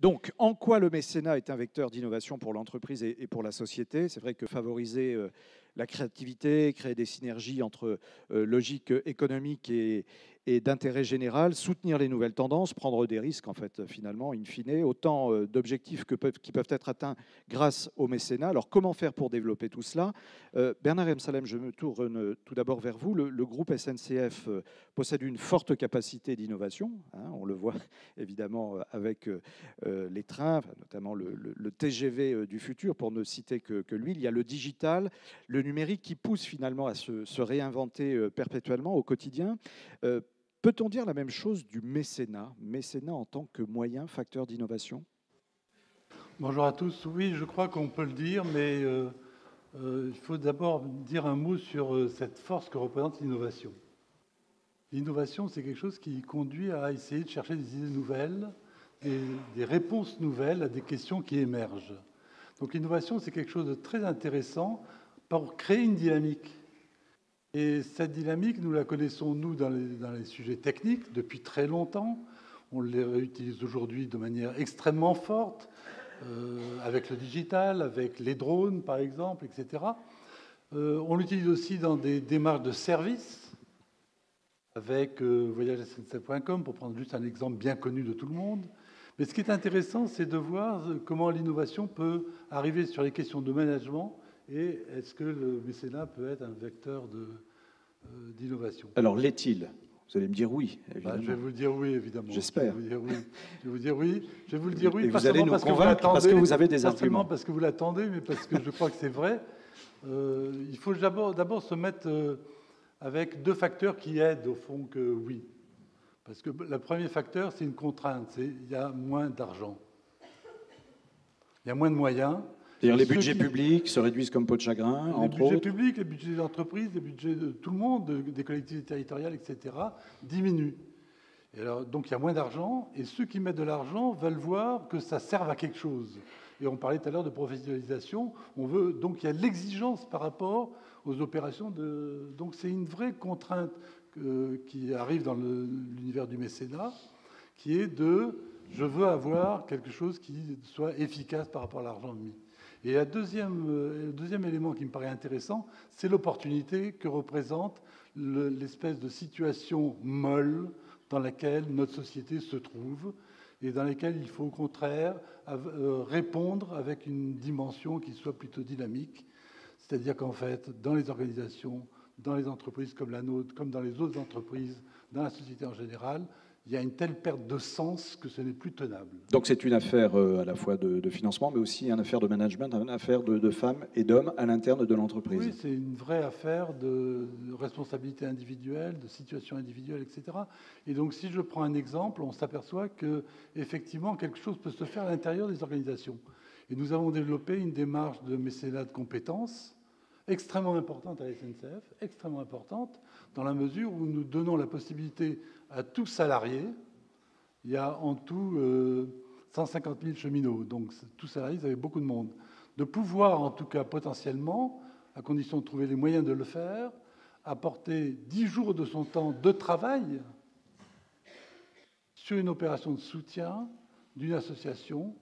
Donc, en quoi le mécénat est un vecteur d'innovation pour l'entreprise et pour la société? C'est vrai que favoriser la créativité, créer des synergies entre logique économique et d'intérêt général, soutenir les nouvelles tendances, prendre des risques, en fait, finalement, in fine, autant d'objectifs qui peuvent être atteints grâce au mécénat. Alors, comment faire pour développer tout cela? Bernard M. Salem, je me tourne tout d'abord vers vous. Le groupe SNCF possède une forte capacité d'innovation, hein, on le voit évidemment avec les trains, notamment le TGV du futur, pour ne citer que lui. Il y a le digital, le numérique qui pousse finalement à se réinventer perpétuellement au quotidien. Peut-on dire la même chose du mécénat, mécénat en tant que moyen facteur d'innovation? Bonjour à tous. Oui, je crois qu'on peut le dire, mais il faut d'abord dire un mot sur cette force que représente l'innovation. L'innovation, c'est quelque chose qui conduit à essayer de chercher des idées nouvelles, des réponses nouvelles à des questions qui émergent. Donc l'innovation, c'est quelque chose de très intéressant pour créer une dynamique. Et cette dynamique, nous la connaissons, nous, dans les sujets techniques, depuis très longtemps. On les réutilise aujourd'hui de manière extrêmement forte, avec le digital, avec les drones, par exemple, etc. On l'utilise aussi dans des démarches de service, avec voyagesncf.com, pour prendre juste un exemple bien connu de tout le monde. Mais ce qui est intéressant, c'est de voir comment l'innovation peut arriver sur les questions de management et est-ce que le mécénat peut être un vecteur d'innovation. Alors, l'est-il? Vous allez me dire oui, évidemment. Je vais vous dire oui, évidemment. J'espère. Je vais vous dire oui. Je vais vous le dire oui. Et vous allez nous convaincre parce que vous avez des arguments. Pas seulement parce que vous l'attendez, mais parce que je crois que c'est vrai. Il faut d'abord se mettre avec deux facteurs qui aident au fond que oui. Parce que le premier facteur, c'est une contrainte, c'est il y a moins d'argent. Il y a moins de moyens. C'est-à-dire les budgets publics se réduisent comme peau de chagrin, entre autres. Les budgets publics, les budgets des entreprises, les budgets de tout le monde, des collectivités territoriales, etc., diminuent. Et alors, donc il y a moins d'argent, et ceux qui mettent de l'argent veulent voir que ça serve à quelque chose. Et on parlait tout à l'heure de professionnalisation. Donc il y a l'exigence par rapport aux opérations de. Donc c'est une vraie contrainte qui arrive dans l'univers du mécénat, qui est de je veux avoir quelque chose qui soit efficace par rapport à l'argent mis. Et le deuxième élément qui me paraît intéressant, c'est l'opportunité que représente l'espèce de situation molle dans laquelle notre société se trouve et dans laquelle il faut au contraire répondre avec une dimension qui soit plutôt dynamique. C'est-à-dire qu'en fait, dans les organisations, dans les entreprises comme la nôtre, comme dans les autres entreprises, dans la société en général, il y a une telle perte de sens que ce n'est plus tenable. Donc c'est une affaire à la fois de financement, mais aussi une affaire de management, une affaire de femmes et d'hommes à l'interne de l'entreprise. Oui, c'est une vraie affaire de responsabilité individuelle, de situation individuelle, etc. Et donc si je prends un exemple, on s'aperçoit que effectivement quelque chose peut se faire à l'intérieur des organisations. Et nous avons développé une démarche de mécénat de compétences extrêmement importante à la SNCF, extrêmement importante, dans la mesure où nous donnons la possibilité à tout salarié, il y a en tout 150 000 cheminots, donc tout salarié, ça fait beaucoup de monde, de pouvoir en tout cas potentiellement, à condition de trouver les moyens de le faire, apporter 10 jours de son temps de travail sur une opération de soutien d'une association.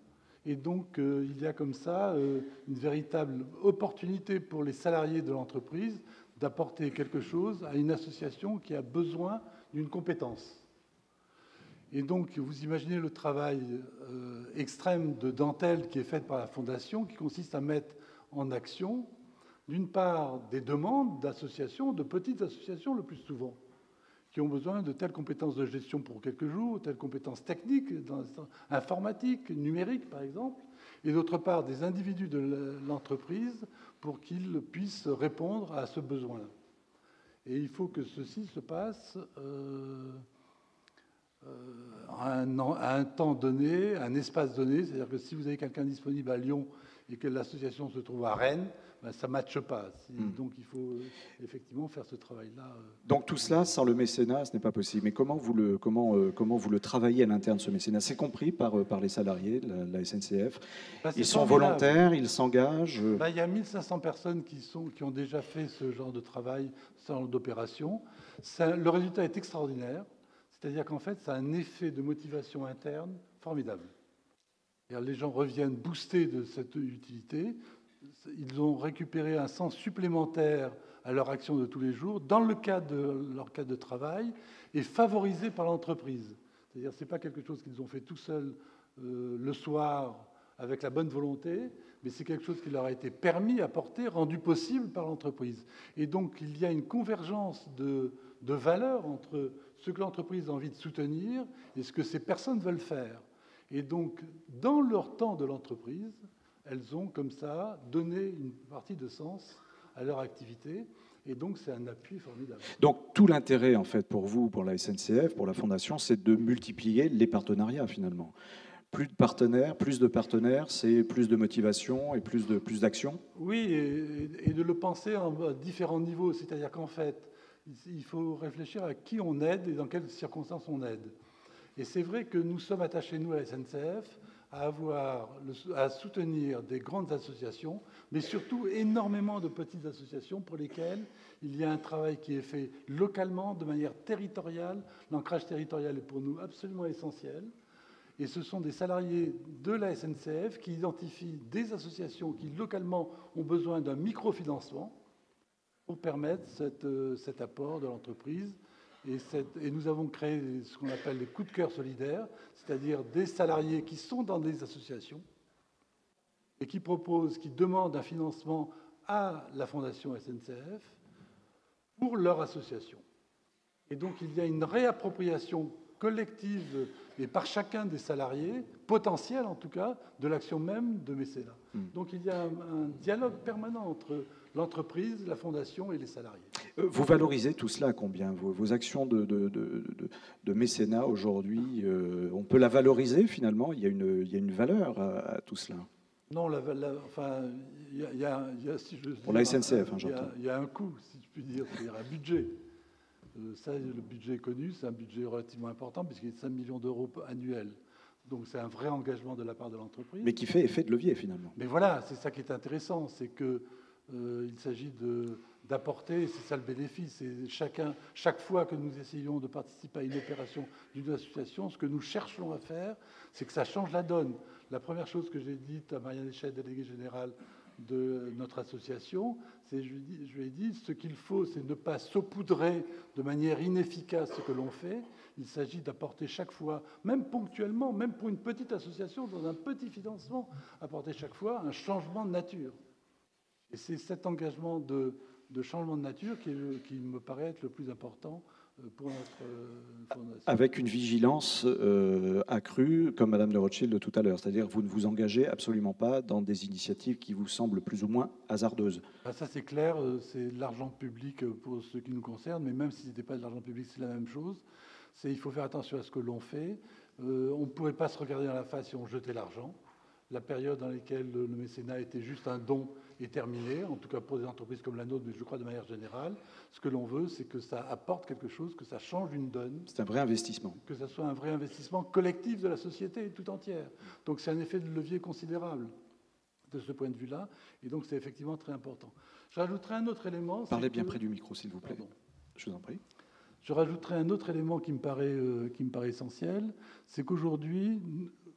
Et donc, il y a comme ça une véritable opportunité pour les salariés de l'entreprise d'apporter quelque chose à une association qui a besoin d'une compétence. Et donc, vous imaginez le travail extrême de dentelle qui est fait par la Fondation, qui consiste à mettre en action, d'une part, des demandes d'associations, de petites associations le plus souvent, qui ont besoin de telles compétences de gestion pour quelques jours, telles compétences techniques, informatiques, numériques par exemple, et d'autre part des individus de l'entreprise pour qu'ils puissent répondre à ce besoin. Et il faut que ceci se passe à un temps donné, à un espace donné, c'est-à-dire que si vous avez quelqu'un disponible à Lyon et que l'association se trouve à Rennes, ben, ça ne matche pas. Donc il faut effectivement faire ce travail-là. Donc tout cela, sans le mécénat, ce n'est pas possible. Mais comment vous le travaillez à l'interne, ce mécénat? C'est compris par les salariés de la SNCF. Ben, ils sont volontaires, ils s'engagent. Ben, il y a 1500 personnes qui ont déjà fait ce genre de travail, ce genre d'opération. Le résultat est extraordinaire. C'est-à-dire qu'en fait, ça a un effet de motivation interne formidable. Les gens reviennent boostés de cette utilité. Ils ont récupéré un sens supplémentaire à leur action de tous les jours, dans le cadre de leur cadre de travail, et favorisé par l'entreprise. C'est-à-dire que ce n'est pas quelque chose qu'ils ont fait tout seuls le soir avec la bonne volonté, mais c'est quelque chose qui leur a été permis, apporté, rendu possible par l'entreprise. Et donc, il y a une convergence de valeurs entre ce que l'entreprise a envie de soutenir et ce que ces personnes veulent faire. Et donc, dans leur temps de l'entreprise, elles ont comme ça donné une partie de sens à leur activité. Et donc, c'est un appui formidable. Donc, tout l'intérêt, en fait, pour vous, pour la SNCF, pour la Fondation, c'est de multiplier les partenariats, finalement. Plus de partenaires, c'est plus de motivation et plus d'action. Oui, et de le penser à différents niveaux. C'est-à-dire qu'en fait, il faut réfléchir à qui on aide et dans quelles circonstances on aide. Et c'est vrai que nous sommes attachés, nous, à la SNCF, à soutenir des grandes associations, mais surtout énormément de petites associations pour lesquelles il y a un travail qui est fait localement, de manière territoriale. L'ancrage territorial est pour nous absolument essentiel. Et ce sont des salariés de la SNCF qui identifient des associations qui, localement, ont besoin d'un microfinancement pour permettre cet apport de l'entreprise. Et nous avons créé ce qu'on appelle les coups de cœur solidaires, c'est-à-dire des salariés qui sont dans des associations et qui demandent un financement à la Fondation SNCF pour leur association. Et donc, il y a une réappropriation collective et par chacun des salariés, potentiels en tout cas, de l'action même de mécénat. Donc il y a un dialogue permanent entre l'entreprise, la fondation et les salariés. Vous valorisez tout cela à combien? Vos actions de mécénat aujourd'hui, on peut la valoriser finalement? Il y a une valeur à tout cela? Non, enfin, il y a si je pour la SNCF, j'entends. Il y a un coût, si je puis dire, c'est-à-dire un budget. Ça, le budget est connu, c'est un budget relativement important puisqu'il est de 5 millions d'euros annuels. Donc c'est un vrai engagement de la part de l'entreprise. Mais qui fait effet de levier finalement. Mais voilà, c'est ça qui est intéressant, c'est qu'il s'agit d'apporter, c'est ça le bénéfice. Et chaque fois que nous essayons de participer à une opération d'une association, ce que nous cherchons à faire, c'est que ça change la donne. La première chose que j'ai dite à Marianne Échelle, déléguée générale de notre association, c'est je lui ai dit, ce qu'il faut, c'est ne pas saupoudrer de manière inefficace ce que l'on fait. Il s'agit d'apporter chaque fois, même ponctuellement, même pour une petite association, dans un petit financement, apporter chaque fois un changement de nature. Et c'est cet engagement de changement de nature qui me paraît être le plus important pour notre fondation. Avec une vigilance accrue, comme Madame de Rothschild tout à l'heure, c'est-à-dire vous ne vous engagez absolument pas dans des initiatives qui vous semblent plus ou moins hasardeuses. Ça c'est clair, c'est de l'argent public pour ce qui nous concerne, mais même si ce n'était pas de l'argent public, c'est la même chose. Il faut faire attention à ce que l'on fait. On ne pourrait pas se regarder dans la face si on jetait l'argent. La période dans laquelle le mécénat était juste un don est terminée, en tout cas pour des entreprises comme la nôtre, mais je crois de manière générale. Ce que l'on veut, c'est que ça apporte quelque chose, que ça change une donne. C'est un vrai investissement. Que ça soit un vrai investissement collectif de la société tout entière. Donc c'est un effet de levier considérable de ce point de vue-là. Et donc c'est effectivement très important. Je rajouterai un autre élément. Parlez bien près du micro, s'il vous plaît. Pardon. Je vous en prie. Je rajouterai un autre élément qui me paraît essentiel, c'est qu'aujourd'hui,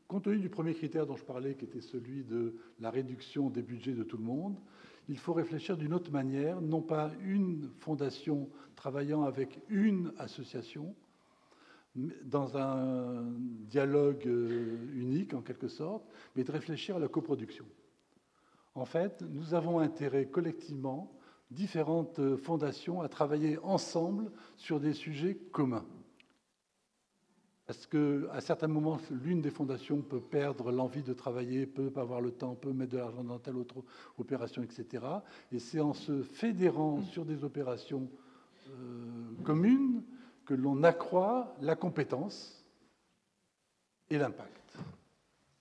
compte tenu du premier critère dont je parlais, qui était celui de la réduction des budgets de tout le monde, il faut réfléchir d'une autre manière, non pas une fondation travaillant avec une association, dans un dialogue unique en quelque sorte, mais de réfléchir à la coproduction. En fait, nous avons intérêt collectivement, différentes fondations, à travailler ensemble sur des sujets communs. Parce qu'à certains moments, l'une des fondations peut perdre l'envie de travailler, peut pas avoir le temps, peut mettre de l'argent dans telle autre opération, etc. Et c'est en se fédérant sur des opérations communes que l'on accroît la compétence et l'impact.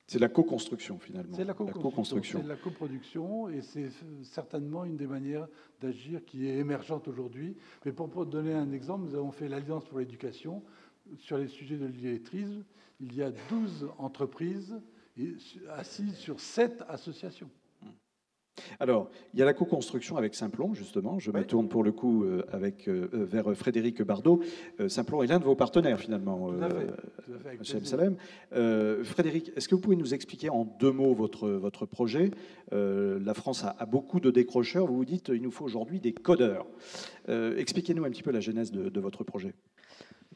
C'est la co-construction, finalement. C'est la co-construction, c'est la coproduction, et c'est certainement une des manières d'agir qui est émergente aujourd'hui. Mais pour donner un exemple, nous avons fait l'Alliance pour l'éducation. Sur les sujets de l'illettrisme, il y a 12 entreprises assises sur 7 associations. Alors, il y a la co-construction avec Simplon, justement. Je me tourne pour le coup vers Frédéric Bardot. Simplon est l'un de vos partenaires, finalement, chez Salem. Frédéric, est-ce que vous pouvez nous expliquer en 2 mots votre projet? La France a beaucoup de décrocheurs. Vous vous dites il nous faut aujourd'hui des codeurs. Expliquez-nous un petit peu la genèse de votre projet.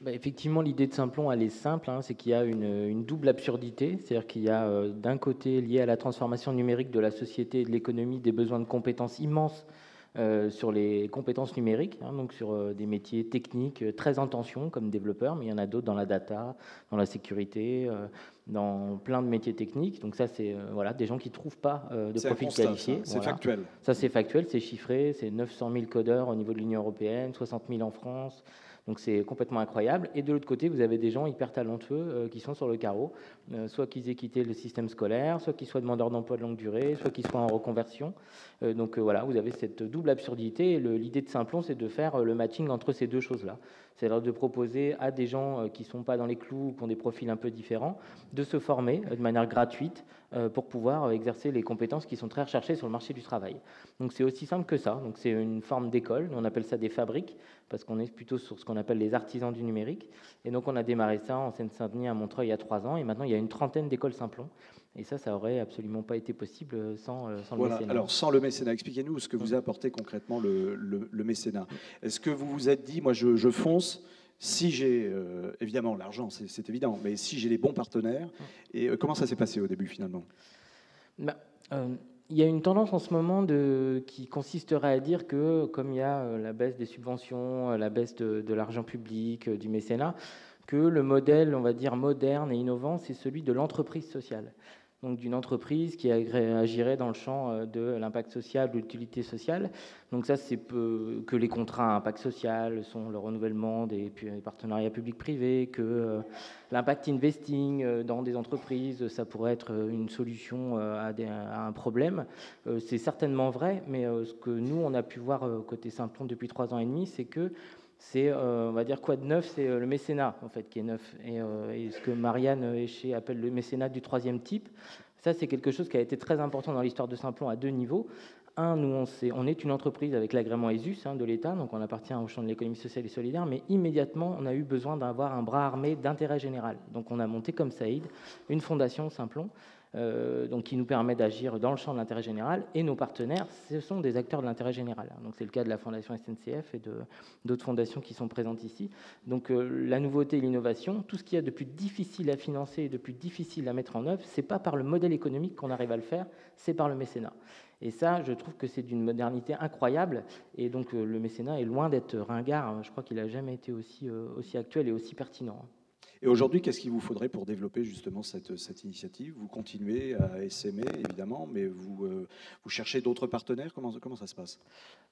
Effectivement, l'idée de Simplon, elle est simple, hein, c'est qu'il y a une double absurdité, c'est-à-dire qu'il y a d'un côté, lié à la transformation numérique de la société et de l'économie, des besoins de compétences immenses sur les compétences numériques, hein, donc sur des métiers techniques très en tension comme développeur, mais il y en a d'autres dans la data, dans la sécurité, dans plein de métiers techniques. Donc ça, c'est voilà, des gens qui ne trouvent pas de profils qualifiés. C'est factuel. Ça, c'est factuel, c'est chiffré, c'est 900 000 codeurs au niveau de l'Union européenne, 60 000 en France. Donc c'est complètement incroyable. Et de l'autre côté, vous avez des gens hyper talentueux qui sont sur le carreau, soit qu'ils aient quitté le système scolaire, soit qu'ils soient demandeurs d'emploi de longue durée, soit qu'ils soient en reconversion. Donc voilà, vous avez cette double absurdité. Et l'idée de Simplon, c'est de faire le matching entre ces deux choses-là. C'est-à-dire de proposer à des gens qui ne sont pas dans les clous, qui ont des profils un peu différents, de se former de manière gratuite pour pouvoir exercer les compétences qui sont très recherchées sur le marché du travail. Donc c'est aussi simple que ça. Donc c'est une forme d'école. On appelle ça des fabriques parce qu'on est plutôt sur ce qu'on appelle les artisans du numérique. Et donc on a démarré ça en Seine-Saint-Denis à Montreuil il y a 3 ans. Et maintenant il y a une trentaine d'écoles Simplon. Et ça aurait absolument pas été possible sans le mécénat. Alors sans le mécénat, expliquez-nous ce que vous a apporté concrètement le mécénat. Est-ce que vous vous êtes dit, moi je fonce si j'ai, évidemment l'argent c'est évident, mais si j'ai les bons partenaires, et comment ça s'est passé au début finalement? Il y a une tendance en ce moment qui consisterait à dire que, comme il y a la baisse des subventions, la baisse de l'argent public, du mécénat, que le modèle, on va dire, moderne et innovant, c'est celui de l'entreprise sociale. Donc d'une entreprise qui agirait dans le champ de l'impact social, de l'utilité sociale. Donc ça, c'est que les contrats à impact social sont le renouvellement des partenariats publics-privés, que l'impact investing dans des entreprises, ça pourrait être une solution à un problème. C'est certainement vrai, mais ce que nous, on a pu voir côté Simplon depuis 3 ans et demi, c'est que c'est, on va dire quoi de neuf, c'est le mécénat en fait qui est neuf. Et ce que Marianne Éché appelle le mécénat du 3e type, ça c'est quelque chose qui a été très important dans l'histoire de Simplon à 2 niveaux. Un, nous on est une entreprise avec l'agrément ESUS de l'État, donc on appartient au champ de l'économie sociale et solidaire, mais immédiatement on a eu besoin d'avoir un bras armé d'intérêt général. Donc on a monté comme Saïd une fondation Simplon. Donc qui nous permet d'agir dans le champ de l'intérêt général, et nos partenaires, ce sont des acteurs de l'intérêt général. Donc c'est le cas de la Fondation SNCF et d'autres fondations qui sont présentes ici. Donc la nouveauté et l'innovation, tout ce qu'il y a de plus difficile à financer et de plus difficile à mettre en œuvre, c'est pas par le modèle économique qu'on arrive à le faire, c'est par le mécénat. Et ça, je trouve que c'est d'une modernité incroyable. Et donc le mécénat est loin d'être ringard. Je crois qu'il n'a jamais été aussi actuel et aussi pertinent. Et aujourd'hui, qu'est-ce qu'il vous faudrait pour développer justement cette initiative? Vous continuez à essaimer, évidemment, mais vous cherchez d'autres partenaires? Comment ça se passe?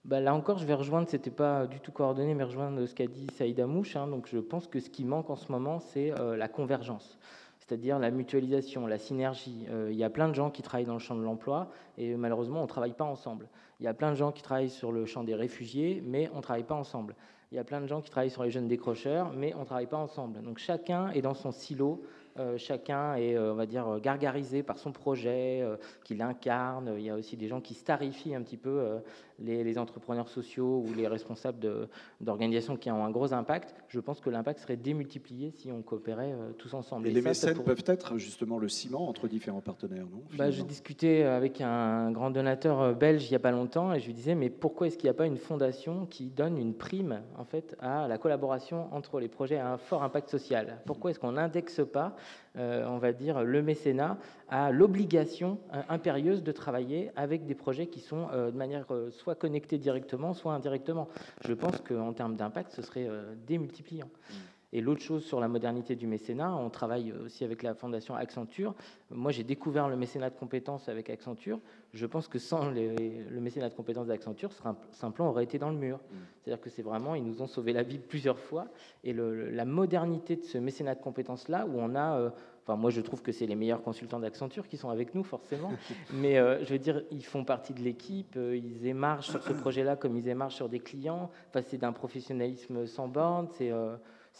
Là encore, je vais rejoindre, c'était pas du tout coordonné, mais rejoindre ce qu'a dit Saïd Amouche. Donc je pense que ce qui manque en ce moment, c'est la convergence. C'est-à-dire la mutualisation, la synergie. Il y a plein de gens qui travaillent dans le champ de l'emploi et malheureusement, on ne travaille pas ensemble. Il y a plein de gens qui travaillent sur le champ des réfugiés, mais on ne travaille pas ensemble. Il y a plein de gens qui travaillent sur les jeunes décrocheurs, mais on ne travaille pas ensemble. Donc chacun est dans son silo, chacun est, on va dire, gargarisé par son projet, qu'il incarne. Il y a aussi des gens qui starifient un petit peu les entrepreneurs sociaux ou les responsables d'organisations qui ont un gros impact. Je pense que l'impact serait démultiplié si on coopérait tous ensemble. Et les mécènes peuvent être justement le ciment entre différents partenaires, non? Je discutais avec un grand donateur belge il n'y a pas longtemps et je lui disais, mais pourquoi est-ce qu'il n'y a pas une fondation qui donne une prime en fait, à la collaboration entre les projets à un fort impact social? Pourquoi est-ce qu'on n'indexe pas, on va dire, le mécénat à l'obligation impérieuse de travailler avec des projets qui sont de manière soit connectés directement, soit indirectement? Je pense qu'en termes d'impact, ce serait démultipliant. Et l'autre chose sur la modernité du mécénat, on travaille aussi avec la fondation Accenture. Moi, j'ai découvert le mécénat de compétences avec Accenture. Je pense que sans le mécénat de compétences d'Accenture, Simplon aurait été dans le mur. C'est-à-dire que c'est vraiment, ils nous ont sauvé la vie plusieurs fois. Et la modernité de ce mécénat de compétences-là, où on a... moi, je trouve que c'est les meilleurs consultants d'Accenture qui sont avec nous, forcément. Mais je veux dire, ils font partie de l'équipe, ils émargent sur ce projet-là comme ils émargent sur des clients. C'est d'un professionnalisme sans borne,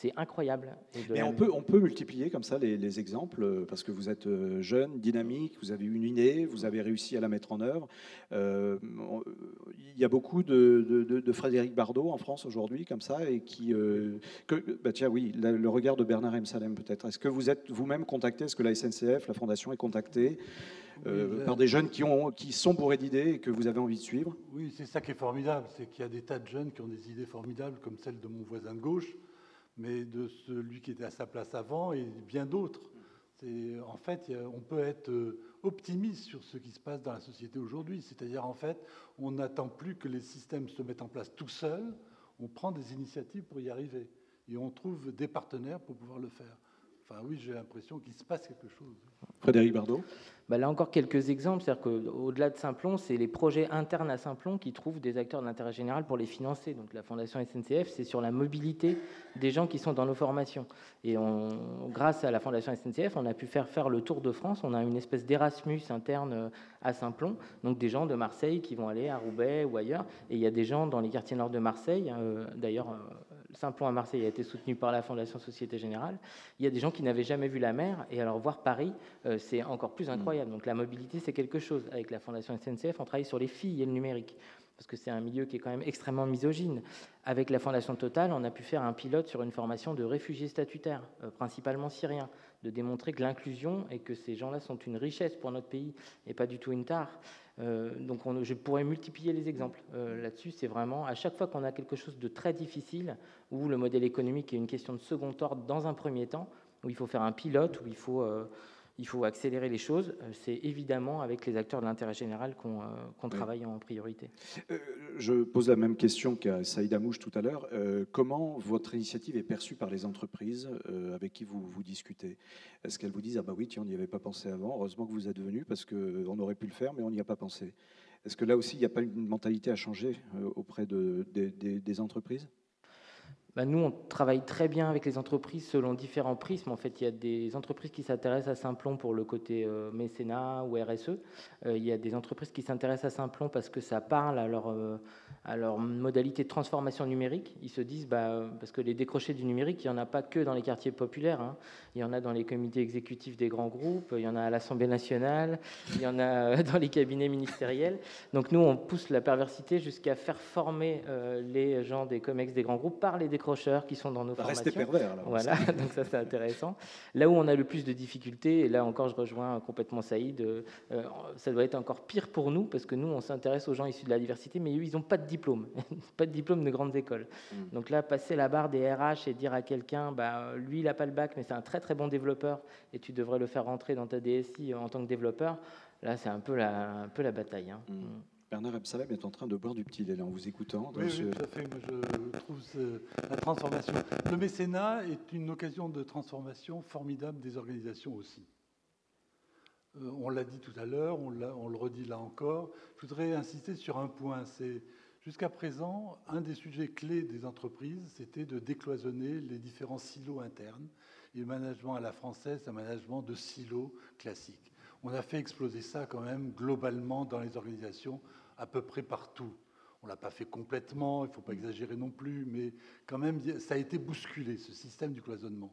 C'est incroyable. Mais on peut multiplier comme ça les exemples, parce que vous êtes jeune, dynamique, vous avez une idée, vous avez réussi à la mettre en œuvre. Il y a beaucoup de Frédéric Bardot en France aujourd'hui, comme ça, et qui... tiens, oui, le regard de Bernard M. Salem peut-être. Est-ce que vous êtes vous-même contacté? Est-ce que la SNCF, la Fondation, est contactée par des jeunes qui sont bourrés d'idées et que vous avez envie de suivre? Oui, c'est ça qui est formidable, c'est qu'il y a des tas de jeunes qui ont des idées formidables, comme celle de mon voisin de gauche, mais de celui qui était à sa place avant et bien d'autres. En fait, on peut être optimiste sur ce qui se passe dans la société aujourd'hui. C'est-à-dire, en fait, on n'attend plus que les systèmes se mettent en place tout seuls, on prend des initiatives pour y arriver. Et on trouve des partenaires pour pouvoir le faire. Enfin, oui, j'ai l'impression qu'il se passe quelque chose. Frédéric Bardot? Là encore quelques exemples, c'est-à-dire qu'au-delà de Simplon, c'est les projets internes à Simplon qui trouvent des acteurs d'intérêt général pour les financer. Donc la Fondation SNCF, c'est sur la mobilité des gens qui sont dans nos formations. Et grâce à la Fondation SNCF, on a pu faire le tour de France. On a une espèce d'Erasmus interne à Simplon, donc des gens de Marseille qui vont aller à Roubaix ou ailleurs. Et il y a des gens dans les quartiers nord de Marseille, d'ailleurs... Simplon à Marseille a été soutenu par la Fondation Société Générale. Il y a des gens qui n'avaient jamais vu la mer, et alors voir Paris, c'est encore plus incroyable. Donc la mobilité, c'est quelque chose. Avec la Fondation SNCF, on travaille sur les filles et le numérique, parce que c'est un milieu qui est quand même extrêmement misogyne. Avec la Fondation Total, on a pu faire un pilote sur une formation de réfugiés statutaires, principalement syriens, de démontrer que l'inclusion et que ces gens-là sont une richesse pour notre pays et pas du tout une tare. Donc je pourrais multiplier les exemples là-dessus. C'est vraiment, à chaque fois qu'on a quelque chose de très difficile, où le modèle économique est une question de second ordre dans un premier temps, où il faut faire un pilote, où il faut accélérer les choses, c'est évidemment avec les acteurs de l'intérêt général qu'on travaille en priorité. Je pose la même question qu'à Saïd Amouche tout à l'heure. Comment votre initiative est perçue par les entreprises avec qui vous discutez? Est-ce qu'elles vous disent « Ah bah oui, tiens, on n'y avait pas pensé avant, heureusement que vous êtes venu, parce qu'on aurait pu le faire, mais on n'y a pas pensé ». Est-ce que là aussi, il n'y a pas une mentalité à changer auprès des entreprises? Nous, on travaille très bien avec les entreprises selon différents prismes. En fait, il y a des entreprises qui s'intéressent à Simplon pour le côté mécénat ou RSE. Il y a des entreprises qui s'intéressent à Simplon parce que ça parle à leur modalité de transformation numérique. Ils se disent, parce que les décrochés du numérique, il n'y en a pas que dans les quartiers populaires. Hein. Il y en a dans les comités exécutifs des grands groupes, il y en a à l'Assemblée nationale, il y en a dans les cabinets ministériels. Donc nous, on pousse la perversité jusqu'à faire former les gens des COMEX des grands groupes par les décrocheurs qui sont dans nos formations. Restez pervers, là. Voilà, donc ça c'est intéressant. Là où on a le plus de difficultés, et là encore je rejoins complètement Saïd, ça doit être encore pire pour nous, parce que nous on s'intéresse aux gens issus de la diversité, mais eux ils n'ont pas de diplôme, pas de diplôme de grandes écoles. Donc là, passer la barre des RH et dire à quelqu'un, lui il n'a pas le bac, mais c'est un très très bon développeur, et tu devrais le faire rentrer dans ta DSI en tant que développeur, là c'est un peu la bataille. Hein. Bernard M. Salem est en train de boire du petit lait là, en vous écoutant. Oui, tout à fait. Moi, je trouve la transformation. Le mécénat est une occasion de transformation formidable des organisations aussi. On l'a dit tout à l'heure, on le redit là encore. Je voudrais insister sur un point. C'est jusqu'à présent, un des sujets clés des entreprises, c'était de décloisonner les différents silos internes. Et le management à la française, c'est un management de silos classique. On a fait exploser ça quand même globalement dans les organisations à peu près partout. On ne l'a pas fait complètement, il ne faut pas exagérer non plus, mais quand même, ça a été bousculé, ce système du cloisonnement.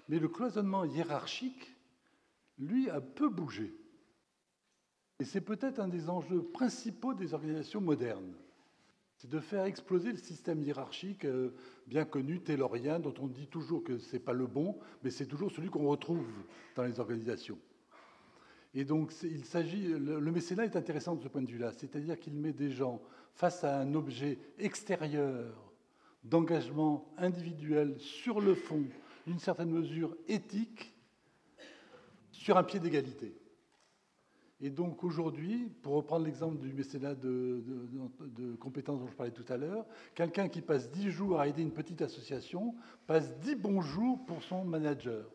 Mais le cloisonnement hiérarchique, lui, a peu bougé. Et c'est peut-être un des enjeux principaux des organisations modernes. C'est de faire exploser le système hiérarchique bien connu, taylorien, dont on dit toujours que ce n'est pas le bon, mais c'est toujours celui qu'on retrouve dans les organisations. Et donc, le mécénat est intéressant de ce point de vue-là, c'est-à-dire qu'il met des gens face à un objet extérieur d'engagement individuel sur le fond, d'une certaine mesure éthique, sur un pied d'égalité. Et donc aujourd'hui, pour reprendre l'exemple du mécénat de compétences dont je parlais tout à l'heure, quelqu'un qui passe 10 jours à aider une petite association passe 10 bons jours pour son manager.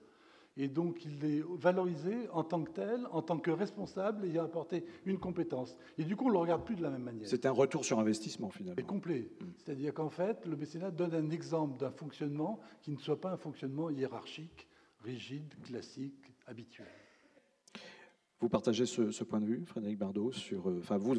Et donc, il est valorisé en tant que tel, en tant que responsable, ayant apporté une compétence. Et du coup, on ne le regarde plus de la même manière. C'est un retour sur investissement, finalement. C'est complet. C'est-à-dire qu'en fait, le mécénat donne un exemple d'un fonctionnement qui ne soit pas un fonctionnement hiérarchique, rigide, classique, habituel. Vous partagez ce point de vue, Frédéric Bardot,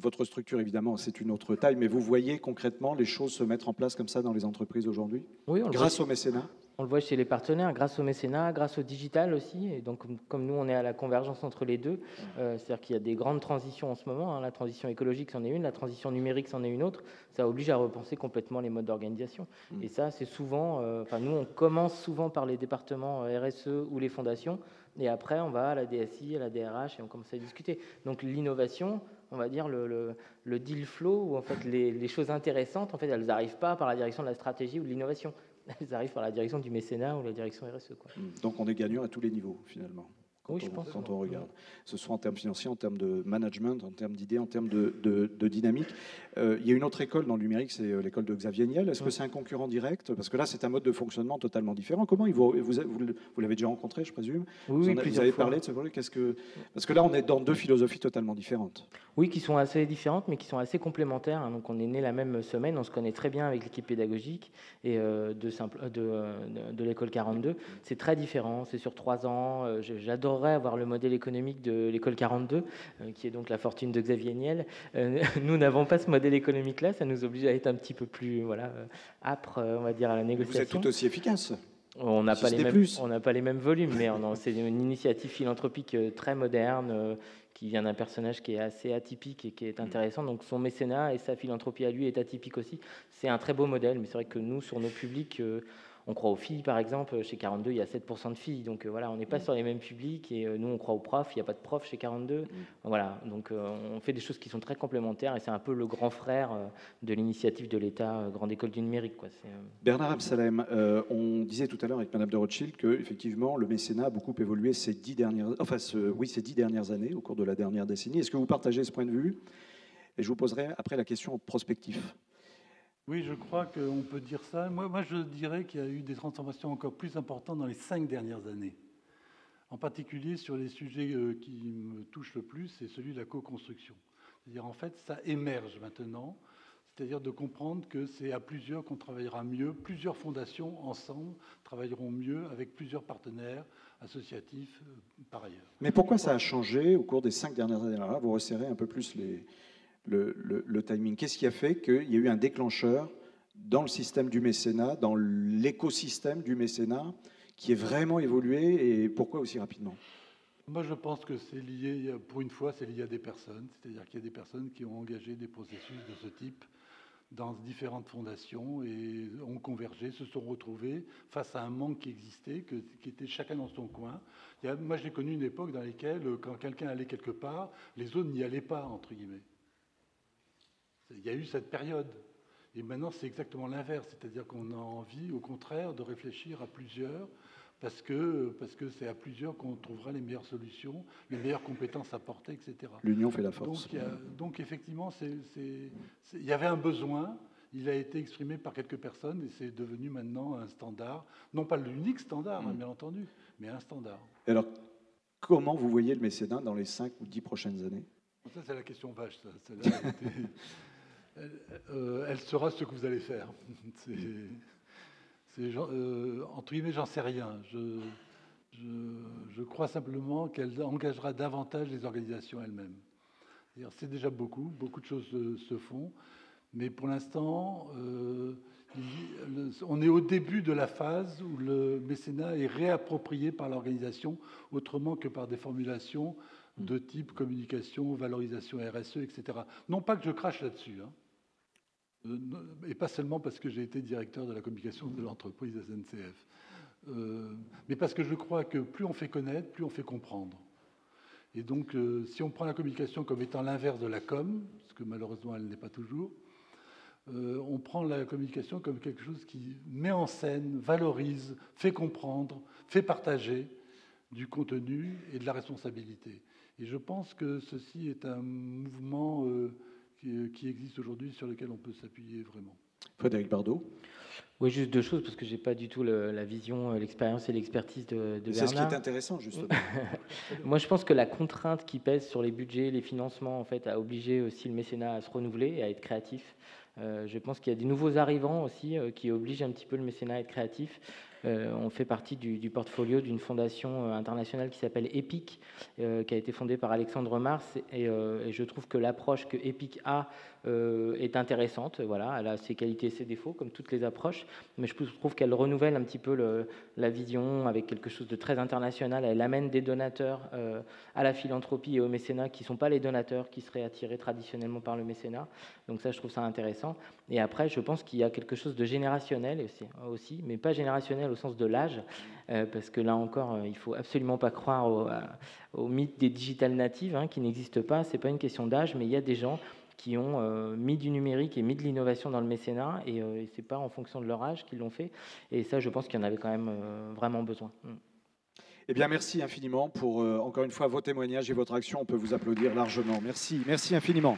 votre structure, évidemment, c'est une autre taille, mais vous voyez concrètement les choses se mettre en place comme ça dans les entreprises aujourd'hui, oui, grâce au mécénat? On le voit chez les partenaires, grâce au mécénat, grâce au digital aussi. Et donc, comme nous, on est à la convergence entre les deux, c'est-à-dire qu'il y a des grandes transitions en ce moment. La transition écologique, c'en est une. La transition numérique, c'en est une autre. Ça oblige à repenser complètement les modes d'organisation. Et ça, c'est souvent... nous, on commence souvent par les départements RSE ou les fondations. Et après, on va à la DSI, à la DRH, et on commence à discuter. Donc, l'innovation, on va dire le deal flow, où en fait, les choses intéressantes, en fait, elles n'arrivent pas par la direction de la stratégie ou de l'innovation. Elles arrivent par la direction du mécénat ou la direction RSE. Quoi. Donc on est gagnant à tous les niveaux, finalement. Quand on regarde, ce soit en termes financiers, en termes de management, en termes d'idées, en termes de dynamique. Il y a une autre école dans le numérique, c'est l'école de Xavier Niel. Est-ce que c'est un concurrent direct? Parce que là, c'est un mode de fonctionnement totalement différent. Comment vous l'avez déjà rencontré, je présume? Oui, vous avez parlé de ce projet. Parce que là, on est dans deux philosophies totalement différentes. Oui, qui sont assez différentes, mais qui sont assez complémentaires. Donc, on est nés la même semaine, on se connaît très bien avec l'équipe pédagogique et de l'école 42. C'est très différent, c'est sur 3 ans. J'adorerais avoir le modèle économique de l'école 42, qui est donc la fortune de Xavier Niel. Nous n'avons pas ce modèle économique-là, ça nous oblige à être un petit peu plus âpre, on va dire, à la négociation. Vous êtes tout aussi efficace. On n'a pas les mêmes volumes, mais c'est une initiative philanthropique très moderne qui vient d'un personnage qui est assez atypique et qui est intéressant. Donc son mécénat et sa philanthropie à lui est atypique aussi. C'est un très beau modèle, mais c'est vrai que nous, sur nos publics, on croit aux filles, par exemple. Chez 42, il y a 7% de filles. Donc voilà, on n'est pas sur les mêmes publics. Et nous, on croit aux profs. Il n'y a pas de profs chez 42. Voilà, donc on fait des choses qui sont très complémentaires. Et c'est un peu le grand frère de l'initiative de l'État, Grande École du Numérique. Quoi. Bernard Absalem, on disait tout à l'heure avec Madame de Rothschild qu'effectivement, le mécénat a beaucoup évolué ces 10 dernières années, au cours de la dernière décennie. Est-ce que vous partagez ce point de vue? Et je vous poserai après la question prospectif. Oui, je crois qu'on peut dire ça. Moi, je dirais qu'il y a eu des transformations encore plus importantes dans les 5 dernières années. En particulier sur les sujets qui me touchent le plus, c'est celui de la co-construction. C'est-à-dire, en fait, ça émerge maintenant. C'est-à-dire de comprendre que c'est à plusieurs qu'on travaillera mieux. Plusieurs fondations, ensemble, travailleront mieux avec plusieurs partenaires associatifs par ailleurs. Mais pourquoi ça a changé au cours des 5 dernières années? Là, vous resserrez un peu plus le timing. Qu'est-ce qui a fait qu'il y a eu un déclencheur dans le système du mécénat, dans l'écosystème du mécénat, qui est vraiment évolué, et pourquoi aussi rapidement? Moi, je pense que c'est lié, pour une fois, c'est lié à des personnes. C'est-à-dire qu'il y a des personnes qui ont engagé des processus de ce type dans différentes fondations et ont convergé, se sont retrouvés face à un manque qui existait, qui était chacun dans son coin. Moi, j'ai connu une époque dans laquelle, quand quelqu'un allait quelque part, les autres n'y allaient pas, entre guillemets. Il y a eu cette période. Et maintenant, c'est exactement l'inverse. C'est-à-dire qu'on a envie, au contraire, de réfléchir à plusieurs, parce que c'est à plusieurs qu'on trouvera les meilleures solutions, les meilleures compétences à porter, etc. L'union fait la force. Donc effectivement, il y avait un besoin, il a été exprimé par quelques personnes, et c'est devenu maintenant un standard. Non pas l'unique standard, bien entendu, mais un standard. Et alors, comment vous voyez le mécénat dans les 5 ou 10 prochaines années? Ça, c'est la question vache, ça. Celle-là, elle sera ce que vous allez faire. Entre guillemets, j'en sais rien. Je crois simplement qu'elle engagera davantage les organisations elles-mêmes. C'est déjà beaucoup de choses se font, mais pour l'instant, on est au début de la phase où le mécénat est réapproprié par l'organisation, autrement que par des formulations de type communication, valorisation RSE, etc. Non pas que je crache là-dessus, et pas seulement parce que j'ai été directeur de la communication de l'entreprise SNCF, mais parce que je crois que plus on fait connaître, plus on fait comprendre. Et donc, si on prend la communication comme étant l'inverse de la com, parce que malheureusement elle n'est pas toujours, on prend la communication comme quelque chose qui met en scène, valorise, fait comprendre, fait partager du contenu et de la responsabilité. Et je pense que ceci est un mouvement qui existe aujourd'hui, sur lequel on peut s'appuyer vraiment. Frédéric Bardot. Oui, juste 2 choses, parce que je n'ai pas du tout la vision, l'expérience et l'expertise de Bernard. C'est ce qui est intéressant, justement. Moi, je pense que la contrainte qui pèse sur les budgets, les financements, en fait, a obligé aussi le mécénat à se renouveler et à être créatif. Je pense qu'il y a des nouveaux arrivants aussi qui obligent un petit peu le mécénat à être créatif. on fait partie du portfolio d'une fondation internationale qui s'appelle EPIC, qui a été fondée par Alexandre Mars, et je trouve que l'approche que EPIC a est intéressante. Voilà, elle a ses qualités et ses défauts, comme toutes les approches, mais je trouve qu'elle renouvelle un petit peu la vision avec quelque chose de très international. Elle amène des donateurs à la philanthropie et au mécénat qui ne sont pas les donateurs qui seraient attirés traditionnellement par le mécénat. Donc ça, je trouve ça intéressant. Et après, je pense qu'il y a quelque chose de générationnel aussi, mais pas générationnel au sens de l'âge, parce que là encore, il ne faut absolument pas croire au mythe des digital natives, qui n'existe pas. Ce n'est pas une question d'âge, mais il y a des gens qui ont mis du numérique et mis de l'innovation dans le mécénat, et ce n'est pas en fonction de leur âge qu'ils l'ont fait. Et ça, je pense qu'il y en avait quand même vraiment besoin. Eh bien, merci infiniment pour, encore une fois, vos témoignages et votre action. On peut vous applaudir largement. Merci, merci infiniment.